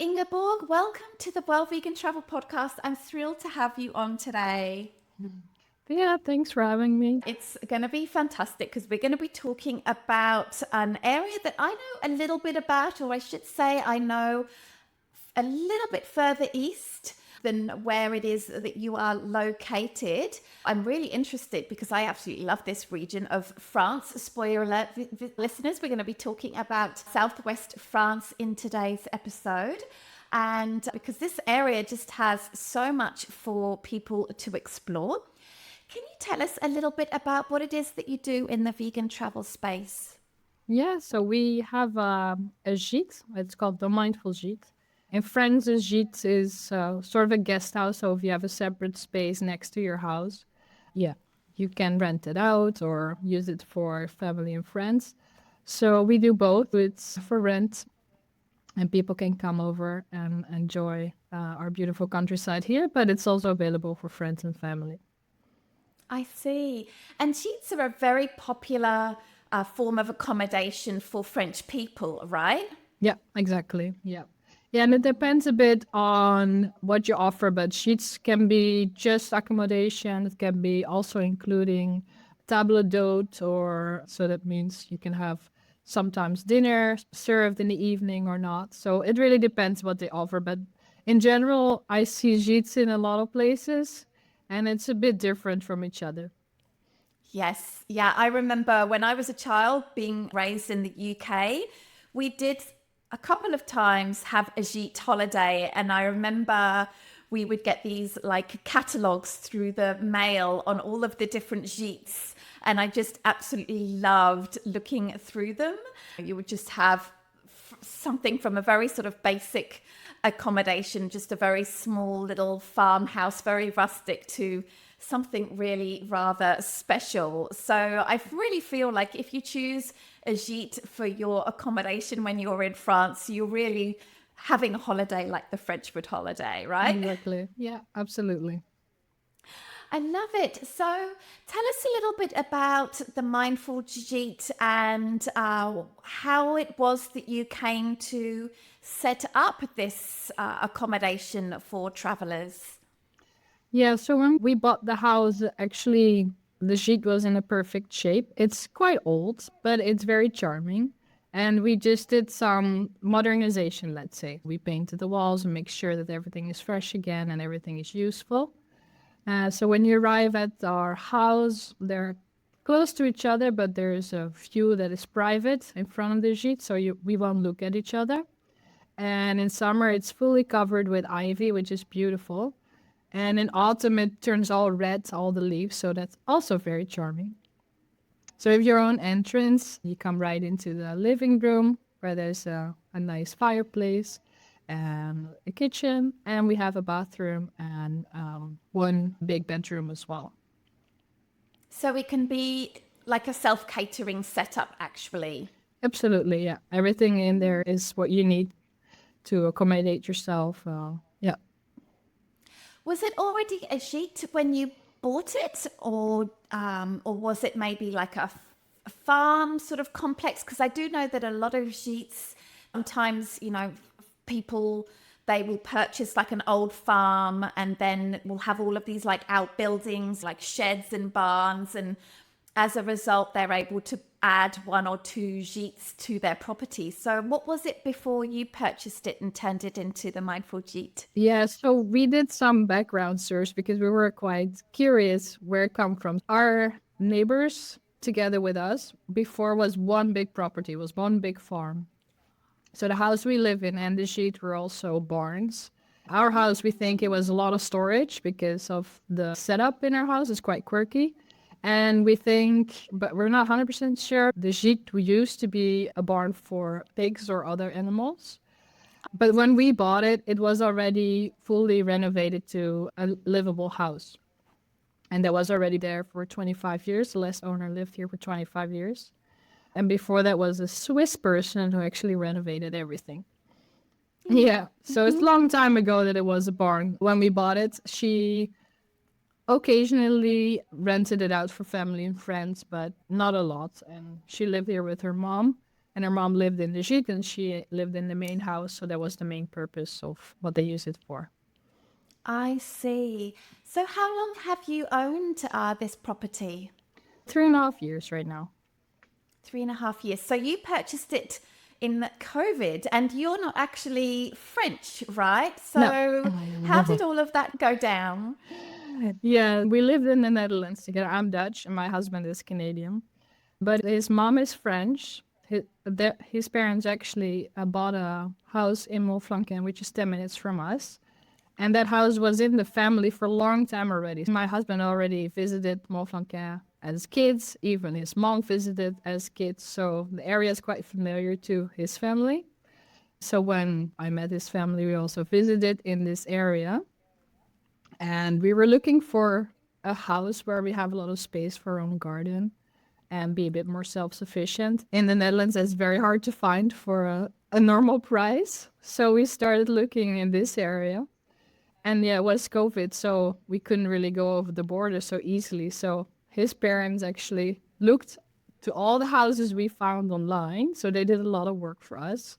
Ingeborg. Welcome to the Well Vegan Travel Podcast. I'm thrilled to have you on today. Yeah, thanks for having me. It's going to be fantastic because we're going to be talking about an area that I know a little bit about, or I should say I know a little bit further east than where it is that you are located. I'm really interested because I absolutely love this region of France. Spoiler alert, listeners, we're going to be talking about Southwest France in today's episode. And because this area just has so much for people to explore. Can you tell us a little bit about what it is that you do in the vegan travel space? Yeah, so we have a gite. It's called the Mindful Gite. In France, a gite is sort of a guest house. So if you have a separate space next to your house, yeah, you can rent it out or use it for family and friends. So we do both. It's for rent, and people can come over and enjoy our beautiful countryside here, but it's also available for friends and family. I see. And gites are a very popular form of accommodation for French people, right? Yeah, exactly. Yeah. Yeah, and it depends a bit on what you offer, but sheets can be just accommodation. It can be also including table d'hôte, or so that means you can have sometimes dinner served in the evening or not. So it really depends what they offer. But in general, I see gîtes in a lot of places, and it's a bit different from each other. Yes. Yeah. I remember when I was a child being raised in the UK, we did a couple of times have a gîte holiday. And I remember we would get these like catalogs through the mail on all of the different gîtes. And I just absolutely loved looking through them. You would just have something from a very sort of basic accommodation, just a very small little farmhouse, very rustic, to something really rather special. So I really feel like if you choose a gîte for your accommodation when you're in France, you're really having a holiday like the French would holiday, right? Exactly. Yeah, absolutely. I love it. So tell us a little bit about the Mindful Gite and how it was that you came to set up this accommodation for travelers. Yeah, so when we bought the house, actually, the gîte was in a perfect shape. It's quite old, but it's very charming. And we just did some modernization, let's say. We painted the walls and make sure that everything is fresh again and everything is useful. So when you arrive at our house, they're close to each other, but there's a view that is private in front of the gîte, so we won't look at each other. And in summer, it's fully covered with ivy, which is beautiful. And in autumn, it turns all red, all the leaves. So that's also very charming. So if your own entrance, you come right into the living room where there's a nice fireplace and a kitchen. And we have a bathroom and one big bedroom as well. So it can be like a self-catering setup, actually. Absolutely, yeah. Everything in there is what you need to accommodate yourself. Yeah. Was it already a gîte when you bought it, or was it maybe like a farm sort of complex? Because I do know that a lot of gîtes, sometimes, people, they will purchase like an old farm and then will have all of these like outbuildings, like sheds and barns. And as a result, they're able to add one or two gîtes to their property. So what was it before you purchased it and turned it into the Mindful Gite? Yeah, so we did some background search because we were quite curious where it come from. Our neighbors together with us before was one big property, was one big farm. So the house we live in and the gîte were also barns. Our house, we think it was a lot of storage because of the setup in our house is quite quirky. And we think, but we're not 100% sure, the gîte used to be a barn for pigs or other animals. But when we bought it, it was already fully renovated to a livable house. And that was already there for 25 years. The last owner lived here for 25 years. And before that was a Swiss person who actually renovated everything. Yeah, so it's a long time ago that it was a barn. When we bought it, she occasionally rented it out for family and friends, but not a lot. And she lived here with her mom. And her mom lived in the Gite and she lived in the main house. So that was the main purpose of what they use it for. I see. So how long have you owned this property? 3.5 years right now. 3.5 years. So you purchased it in COVID, and you're not actually French, right? So No. how did all of that go down? Yeah, we lived in the Netherlands together. I'm Dutch and my husband is Canadian. But his mom is French. His parents actually bought a house in Montflanquin, which is 10 minutes from us. And that house was in the family for a long time already. My husband already visited Montflanquin as kids. Even his mom visited as kids. So the area is quite familiar to his family. So when I met his family, we also visited in this area. And we were looking for a house where we have a lot of space for our own garden and be a bit more self-sufficient. In the Netherlands, it's very hard to find for a normal price. So we started looking in this area. And yeah, it was COVID, so we couldn't really go over the border so easily. So his parents actually looked to all the houses we found online. So they did a lot of work for us.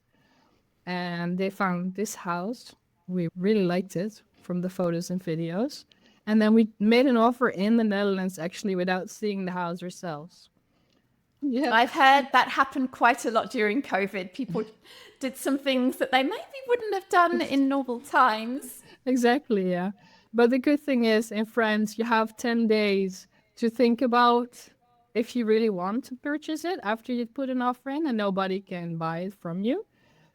And they found this house. We really liked it from the photos and videos. And then we made an offer in the Netherlands actually without seeing the house ourselves. Yeah. I've heard that happened quite a lot during COVID. People did some things that they maybe wouldn't have done in normal times. Exactly, yeah. But the good thing is in France, you have 10 days to think about if you really want to purchase it after you put an offer in, and nobody can buy it from you.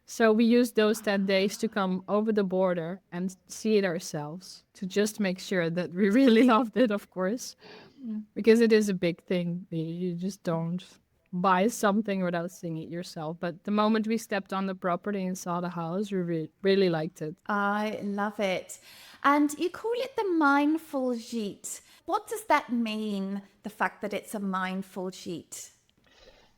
So we used those 10 days to come over the border and see it ourselves to just make sure that we really loved it, of course, because it is a big thing. You just don't buy something without seeing it yourself. But the moment we stepped on the property and saw the house, we really liked it. I love it. And you call it the mindful gite. What does that mean, the fact that it's a mindful gite?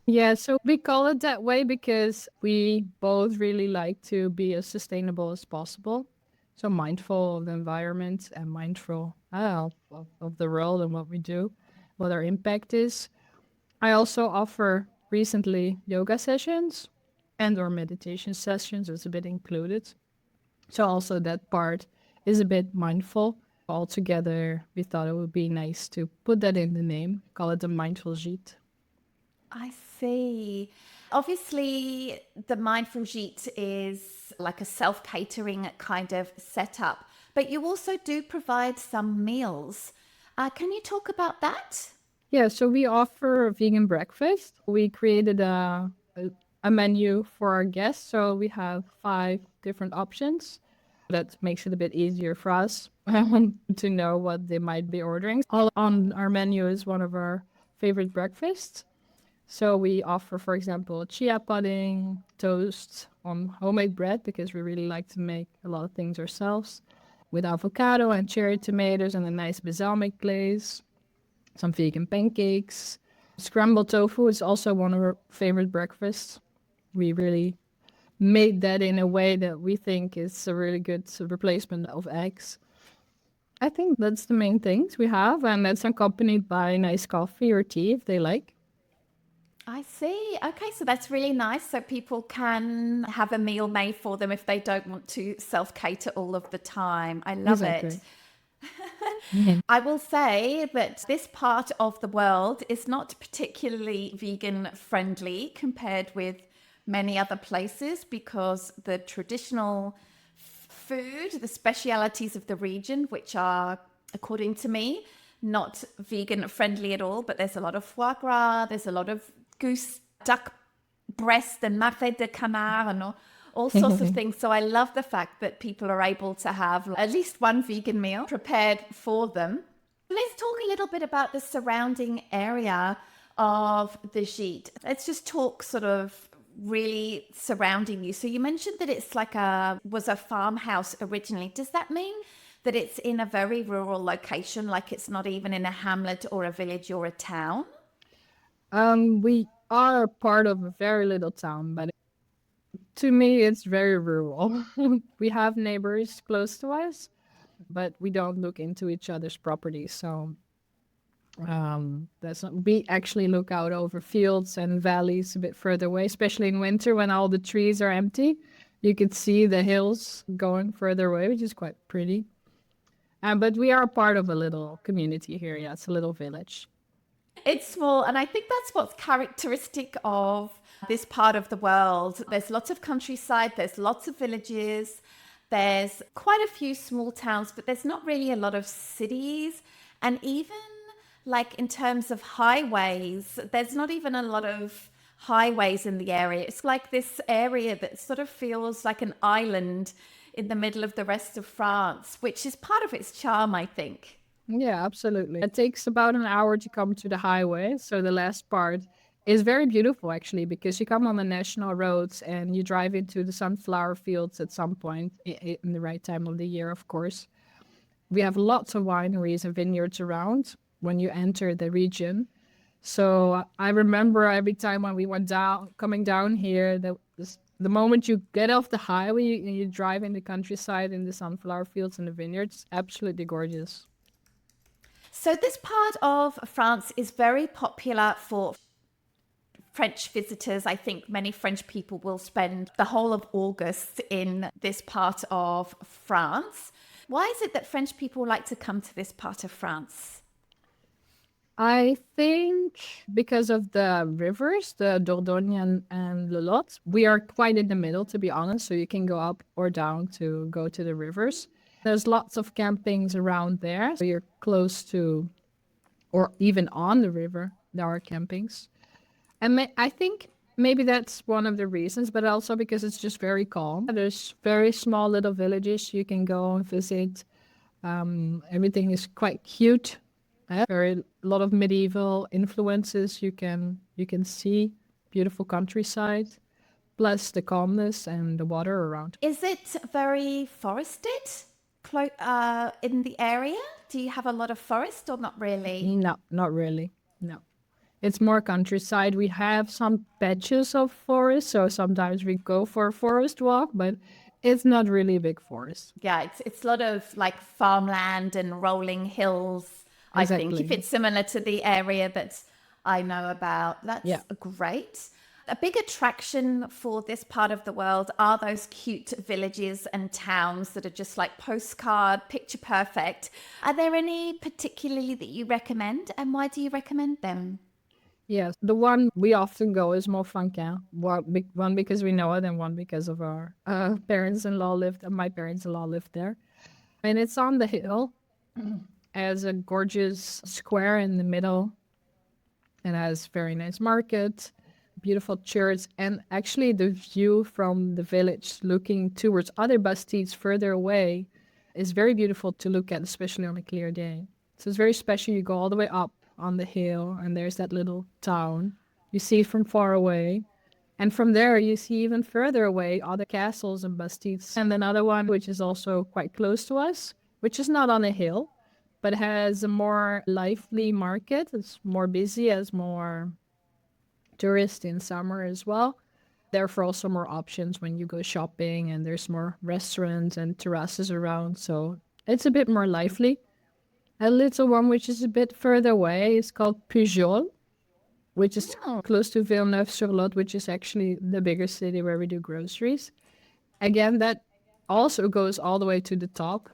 Yeah, so we call it that way because we both really like to be as sustainable as possible. So mindful of the environment and mindful of the world and what we do, what our impact is. I also offer recently yoga sessions and or meditation sessions. It's a bit included. So also that part is a bit mindful. Altogether, we thought it would be nice to put that in the name, call it the mindful gite. I see. Obviously, the mindful gite is like a self-catering kind of setup, but you also do provide some meals. Can you talk about that? Yeah, so we offer a vegan breakfast. We created a menu for our guests. So we have 5 different options. That makes it a bit easier for us to know what they might be ordering. All on our menu is one of our favorite breakfasts. So we offer, for example, chia pudding, toast on homemade bread because we really like to make a lot of things ourselves with avocado and cherry tomatoes and a nice balsamic glaze, some vegan pancakes. Scrambled tofu is also one of our favorite breakfasts. We really made that in a way that we think is a really good replacement of eggs. I think that's the main things we have, and that's accompanied by nice coffee or tea if they like. I see. Okay, so that's really nice. So people can have a meal made for them if they don't want to self-cater all of the time. I love Exactly. it. I will say that this part of the world is not particularly vegan friendly compared with many other places because the traditional food, the specialities of the region, which are, according to me, not vegan friendly at all, but there's a lot of foie gras, there's a lot of goose, duck breast and marais de canard and all sorts of things. So I love the fact that people are able to have at least one vegan meal prepared for them. Let's talk a little bit about the surrounding area of the Gite. Let's just talk sort of really surrounding you. So you mentioned that it's like was a farmhouse originally. Does that mean that it's in a very rural location, like it's not even in a hamlet or a village or a town? We are part of a very little town, but to me, it's very rural. We have neighbors close to us, but we don't look into each other's property. So We actually look out over fields and valleys a bit further away, especially in winter when all the trees are empty. You can see the hills going further away, which is quite pretty. But we are part of a little community here. Yeah, it's a little village. It's small, and I think that's what's characteristic of this part of the world. There's lots of countryside, there's lots of villages, there's quite a few small towns, but there's not really a lot of cities. And even like in terms of highways, there's not even a lot of highways in the area. It's like this area that sort of feels like an island in the middle of the rest of France, which is part of its charm, I think. Yeah, absolutely. It takes about an hour to come to the highway. So the last part is very beautiful, actually, because you come on the national roads and you drive into the sunflower fields at some point in the right time of the year, of course. We have lots of wineries and vineyards around when you enter the region. So I remember every time when we went down, coming down here, the moment you get off the highway and you drive in the countryside in the sunflower fields and the vineyards, absolutely gorgeous. So, this part of France is very popular for French visitors. I think many French people will spend the whole of August in this part of France. Why is it that French people like to come to this part of France? I think because of the rivers, the Dordogne and the Lot, we are quite in the middle, to be honest. So you can go up or down to go to the rivers. There's lots of campings around there. So you're close to, or even on the river, there are campings. And I think maybe that's one of the reasons, but also because it's just very calm. There's very small little villages you can go and visit. Everything is quite cute. Very a lot of medieval influences you can see. Beautiful countryside, plus the calmness and the water around. Is it very forested in the area? Do you have a lot of forest or not really? No, not really. No. It's more countryside. We have some patches of forest, so sometimes we go for a forest walk, but it's not really a big forest. Yeah, it's a lot of like farmland and rolling hills, I think, Exactly. if it's similar to the area that I know about. That's Yeah. great. A big attraction for this part of the world are those cute villages and towns that are just like postcard, picture perfect. Are there any particularly that you recommend, and why do you recommend them? Yes, the one we often go is Montfranquin. One because we know it, and one because of our parents-in-law lived. My parents-in-law lived there, and it's on the hill. Has a gorgeous square in the middle. It has very nice market, beautiful church, and actually the view from the village looking towards other bastides further away is very beautiful to look at, especially on a clear day. So it's very special. You go all the way up on the hill, and there's that little town. You see it from far away. And from there, you see even further away other castles and bastides. And another one, which is also quite close to us, which is not on a hill, but has a more lively market. It's more busy, has more tourists in summer as well. Therefore, also more options when you go shopping, and there's more restaurants and terraces around. So it's a bit more lively. A little one which is a bit further away is called Pujol, which is close to Villeneuve-sur-Lot, which is actually the bigger city where we do groceries. Again, that also goes all the way to the top.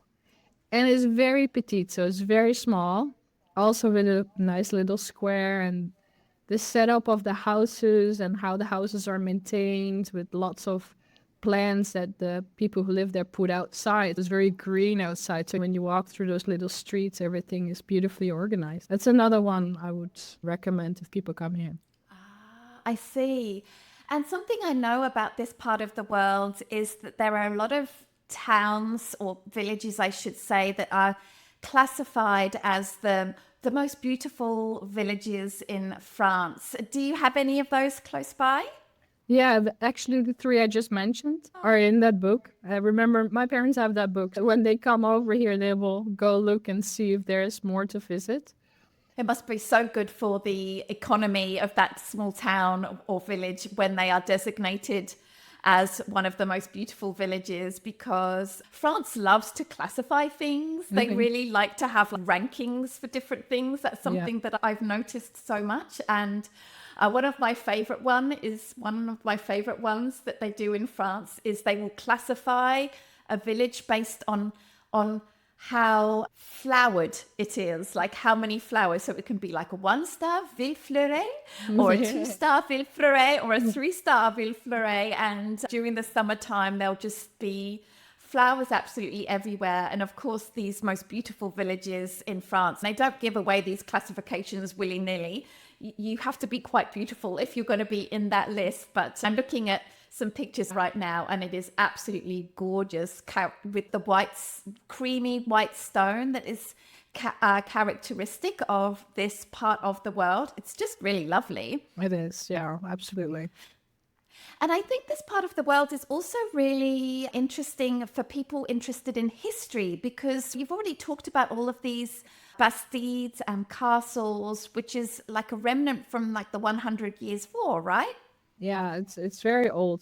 And it's very petite, so it's very small. Also with a nice little square, and the setup of the houses and how the houses are maintained with lots of plants that the people who live there put outside. It's very green outside. So when you walk through those little streets, everything is beautifully organized. That's another one I would recommend if people come here. I see. And something I know about this part of the world is that there are a lot of towns or villages, I should say, that are classified as the most beautiful villages in France. Do you have any of those close by? Yeah, actually, the three I just mentioned are in that book. I remember my parents have that book. When they come over here, they will go look and see if there's more to visit. It must be so good for the economy of that small town or village when they are designated as one of the most beautiful villages because France loves to classify things. They really like to have rankings for different things. That's something that I've noticed so much. And one of my favorite ones that they do in France is they will classify a village based on how flowered it is, like how many flowers. So it can be like a 1-star ville fleurée, or a 2-star ville fleurée, or a 3-star ville fleurée. And during the summertime, there'll just be flowers absolutely everywhere. And of course, these most beautiful villages in France, they don't give away these classifications willy-nilly. You have to be quite beautiful if you're going to be in that list. But I'm looking at some pictures right now, and it is absolutely gorgeous with the creamy white stone that is characteristic of this part of the world. It's just really lovely. It is, yeah, absolutely. And I think this part of the world is also really interesting for people interested in history, because you've already talked about all of these bastides and castles, which is like a remnant from like the 100 Years' War, right? Yeah, it's very old.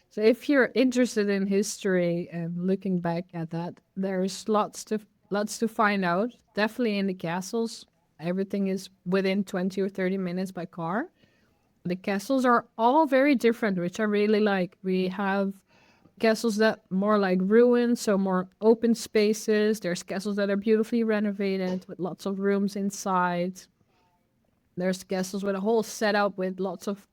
So if you're interested in history and looking back at that, there's lots to find out. Definitely in the castles. Everything is within 20 or 30 minutes by car. The castles are all very different, which I really like. We have castles that more like ruins, so more open spaces. There's castles that are beautifully renovated with lots of rooms inside. There's castles with a whole setup with lots of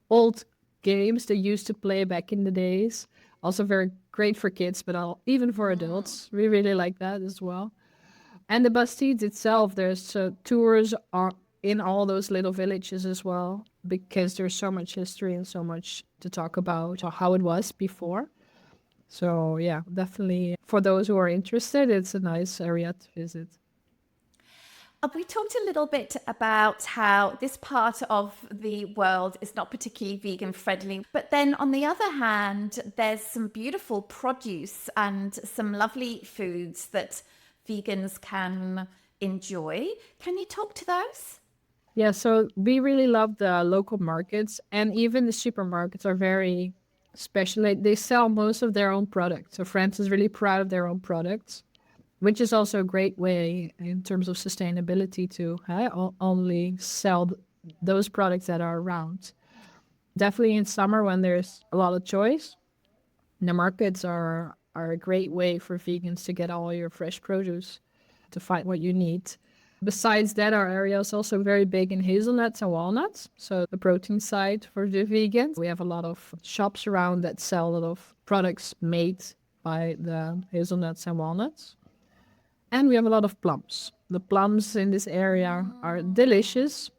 old games they used to play back in the days. Also very great for kids, but even for adults. We really like that as well. And the Bastides itself, there's tours in all those little villages as well, because there's so much history and so much to talk about how it was before. So yeah, definitely for those who are interested, it's a nice area to visit. We talked a little bit about how this part of the world is not particularly vegan friendly, but then on the other hand, there's some beautiful produce and some lovely foods that vegans can enjoy. Can you talk to those? Yeah, so we really love the local markets, and even the supermarkets are very special. They sell most of their own products. So France is really proud of their own products, which is also a great way in terms of sustainability to only sell those products that are around. Definitely in summer when there's a lot of choice, the markets are a great way for vegans to get all your fresh produce, to find what you need. Besides that, our area is also very big in hazelnuts and walnuts, so the protein side for the vegans. We have a lot of shops around that sell a lot of products made by the hazelnuts and walnuts. And we have a lot of plums. The plums in this area are delicious,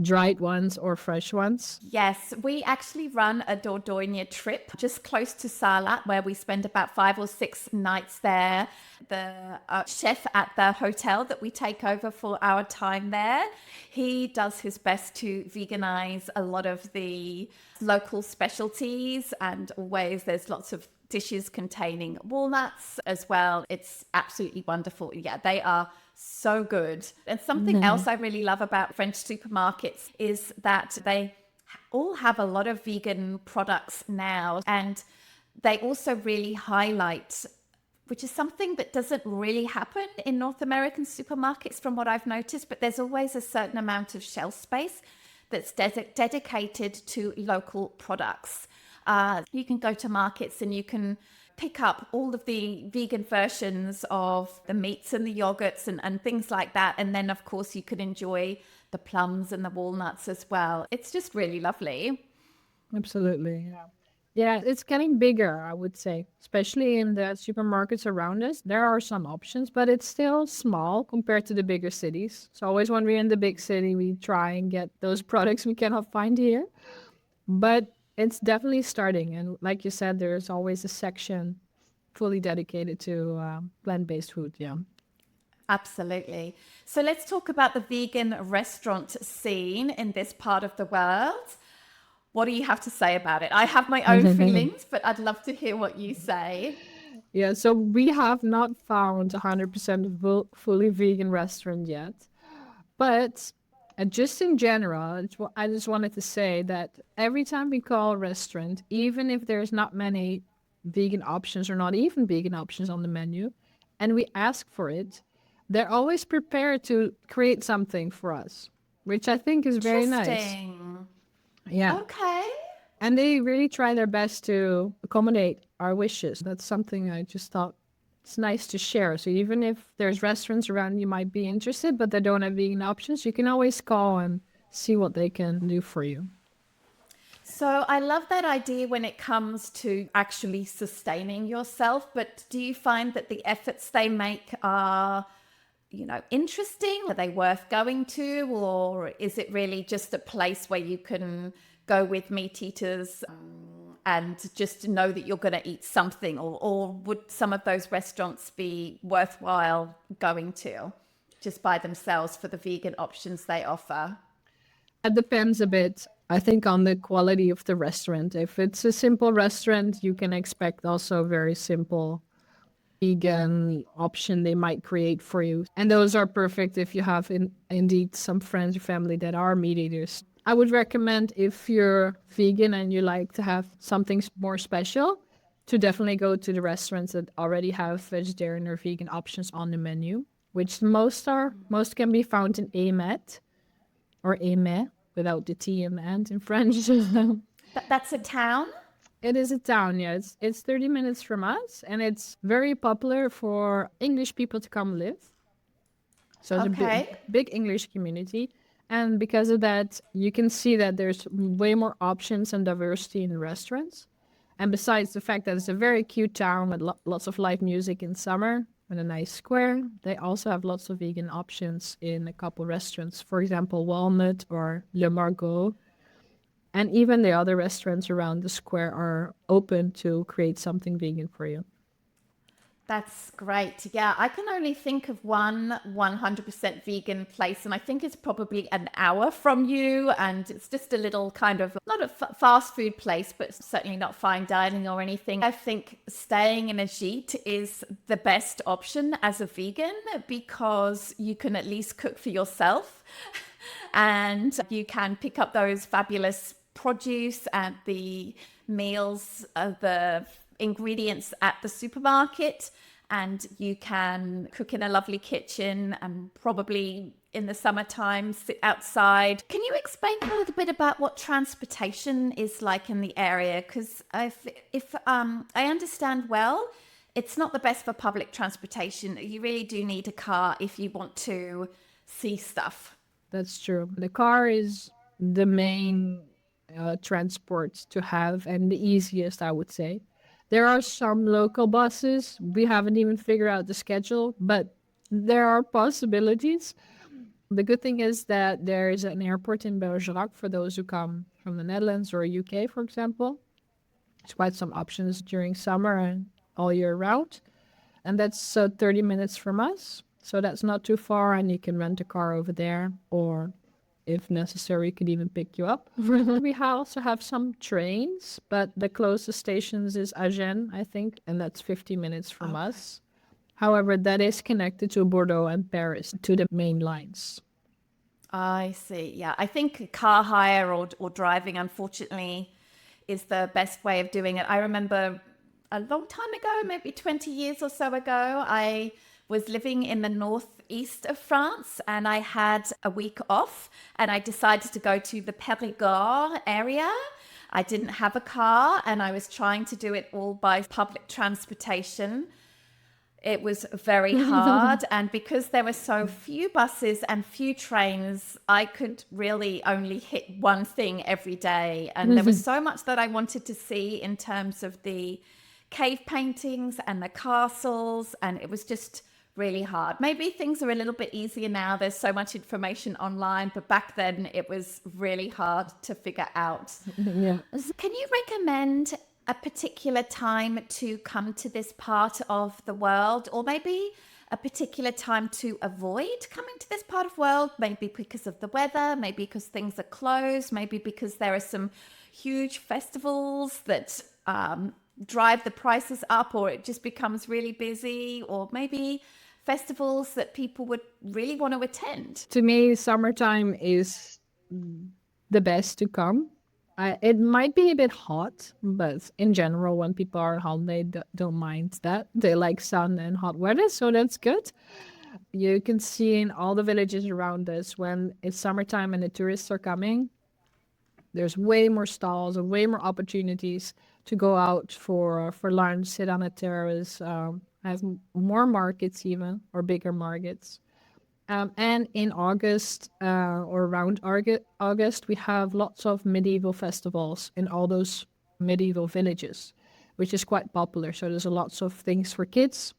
dried ones or fresh ones. Yes, we actually run a Dordogne trip just close to Salat, where we spend about 5 or 6 nights there. The chef at the hotel that we take over for our time there, he does his best to veganize a lot of the local specialties, and always there's lots of dishes containing walnuts as well. It's absolutely wonderful. Yeah, they are so good. And something else I really love about French supermarkets is that they all have a lot of vegan products now, and they also really highlight, which is something that doesn't really happen in North American supermarkets from what I've noticed, but there's always a certain amount of shelf space that's dedicated to local products. You can go to markets and you can pick up all of the vegan versions of the meats and the yogurts and things like that. And then, of course, you can enjoy the plums and the walnuts as well. It's just really lovely. Absolutely. Yeah. Yeah, it's getting bigger, I would say, especially in the supermarkets around us. There are some options, but it's still small compared to the bigger cities. So always when we're in the big city, we try and get those products we cannot find here. But it's definitely starting. And like you said, there's always a section fully dedicated to plant-based food. Yeah. Absolutely. So let's talk about the vegan restaurant scene in this part of the world. What do you have to say about it? I have my own feelings, but I'd love to hear what you say. Yeah, so we have not found 100% fully vegan restaurant yet. But And just in general, I just wanted to say that every time we call a restaurant, even if there's not many vegan options or not even vegan options on the menu, and we ask for it, they're always prepared to create something for us, which I think is very nice. Interesting. Yeah. Okay. And they really try their best to accommodate our wishes. That's something I just thought it's nice to share. So even if there's restaurants around you might be interested, but they don't have vegan options, you can always call and see what they can do for you. So I love that idea when it comes to actually sustaining yourself, but do you find that the efforts they make are, interesting? Are they worth going to, or is it really just a place where you can go with meat eaters and just know that you're going to eat something, or would some of those restaurants be worthwhile going to just by themselves for the vegan options they offer? It depends a bit, I think, on the quality of the restaurant. If it's a simple restaurant, you can expect also very simple vegan option they might create for you. And those are perfect if you have indeed some friends or family that are meat eaters. I would recommend, if you're vegan and you like to have something more special, to definitely go to the restaurants that already have vegetarian or vegan options on the menu, which most can be found in Amet or Aimé without the T and the end in French. That's a town? It is a town, yeah. It's 30 minutes from us, and it's very popular for English people to come live. So it's a Okay. big English community. And because of that, you can see that there's way more options and diversity in restaurants. And besides the fact that it's a very cute town with lots of live music in summer and a nice square, they also have lots of vegan options in a couple restaurants. For example, Walnut or Le Margot. And even the other restaurants around the square are open to create something vegan for you. That's great. Yeah, I can only think of one 100% vegan place, and I think it's probably an hour from you. And it's just a little kind of not a fast food place, but certainly not fine dining or anything. I think staying in a gîte is the best option as a vegan because you can at least cook for yourself and you can pick up those fabulous produce and the meals, the ingredients at the supermarket, and you can cook in a lovely kitchen and probably in the summertime sit outside. Can you explain a little bit about what transportation is like in the area? Because if I understand well, it's not the best for public transportation. You really do need a car if you want to see stuff. That's true. The car is the main transport to have and the easiest, I would say. There are some local buses. We haven't even figured out the schedule, but there are possibilities. The good thing is that there is an airport in Bergerac for those who come from the Netherlands or UK, for example. There's quite some options during summer and all year round. And that's 30 minutes from us. So that's not too far, and you can rent a car over there, or if necessary, could even pick you up. We also have some trains, but the closest stations is Agen, I think, and that's 50 minutes from us. However, that is connected to Bordeaux and Paris, to the main lines. I see. Yeah, I think car hire or driving, unfortunately, is the best way of doing it. I remember a long time ago, maybe 20 years or so ago, I was living in the northeast of France and I had a week off and I decided to go to the Périgord area. I didn't have a car and I was trying to do it all by public transportation. It was very hard, and because there were so few buses and few trains, I could really only hit one thing every day. And there was so much that I wanted to see in terms of the cave paintings and the castles, and it was just really hard. Maybe things are a little bit easier now. There's so much information online, but back then it was really hard to figure out. Yeah. Can you recommend a particular time to come to this part of the world, or maybe a particular time to avoid coming to this part of the world? Maybe because of the weather, maybe because things are closed, maybe because there are some huge festivals that drive the prices up, or it just becomes really busy, or maybe festivals that people would really want to attend? To me, summertime is the best to come. It might be a bit hot, but in general, when people are on holiday, don't mind that. They like sun and hot weather, so that's good. You can see in all the villages around us when it's summertime and the tourists are coming, there's way more stalls and way more opportunities to go out for lunch, sit on a terrace, have more markets even, or bigger markets. And in August or around August, we have lots of medieval festivals in all those medieval villages, which is quite popular. So there's lots of things for kids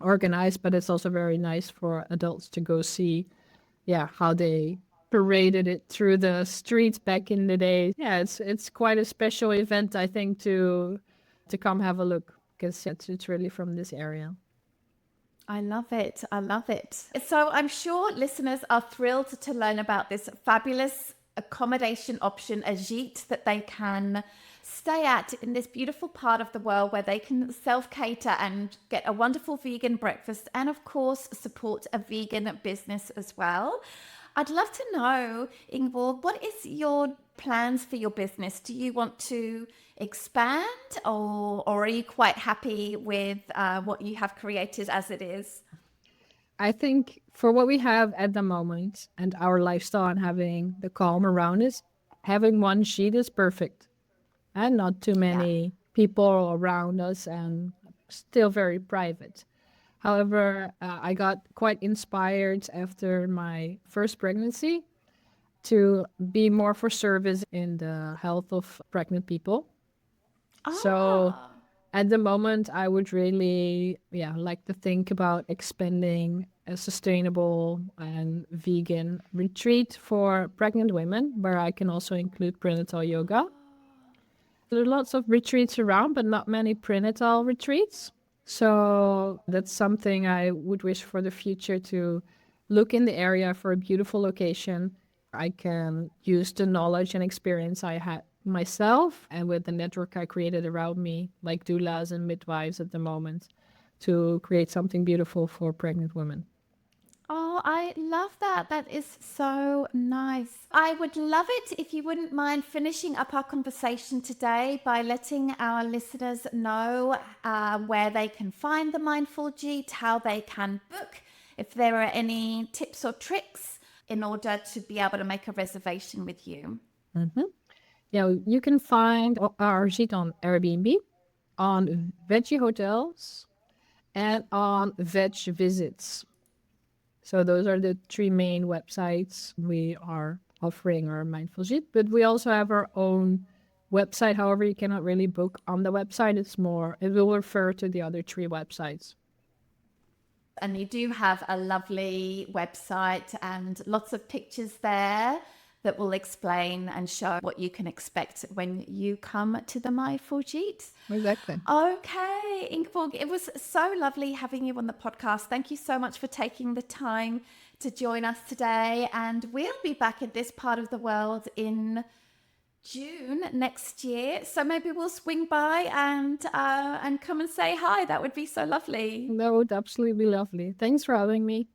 organized, but it's also very nice for adults to go see, how they paraded it through the streets back in the day. Yeah, it's quite a special event, I think, to come have a look because it's really from this area. I love it. I love it. So I'm sure listeners are thrilled to learn about this fabulous accommodation option, a gite, that they can stay at in this beautiful part of the world where they can self-cater and get a wonderful vegan breakfast and, of course, support a vegan business as well. I'd love to know, Ingeborg, what is your plans for your business? Do you want to expand or are you quite happy with what you have created as it is? I think for what we have at the moment and our lifestyle and having the calm around us, having one sheet is perfect and not too many people around us and still very private. However, I got quite inspired after my first pregnancy to be more for service in the health of pregnant people. So at the moment, I would really, like to think about expanding a sustainable and vegan retreat for pregnant women, where I can also include prenatal yoga. There are lots of retreats around, but not many prenatal retreats. So that's something I would wish for the future, to look in the area for a beautiful location. I can use the knowledge and experience I had myself and with the network I created around me, like doulas and midwives at the moment, to create something beautiful for pregnant women. Oh, I love that. That is so nice. I would love it if you wouldn't mind finishing up our conversation today by letting our listeners know where they can find the Mindful Gite, how they can book, if there are any tips or tricks in order to be able to make a reservation with you. Mm-hmm. Yeah, you can find our Gite on Airbnb, on veggie hotels, and on veg visits. So those are the three main websites we are offering our Mindful Gite. But we also have our own website. However, you cannot really book on the website. It will refer to the other three websites. And you do have a lovely website and lots of pictures there that will explain and show what you can expect when you come to the Mindful Gite. Exactly. Okay, Ingeborg, it was so lovely having you on the podcast. Thank you so much for taking the time to join us today. And we'll be back in this part of the world in June next year. So maybe we'll swing by and come and say hi. That would be so lovely. That would absolutely be lovely. Thanks for having me.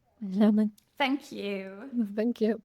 Thank you. Thank you.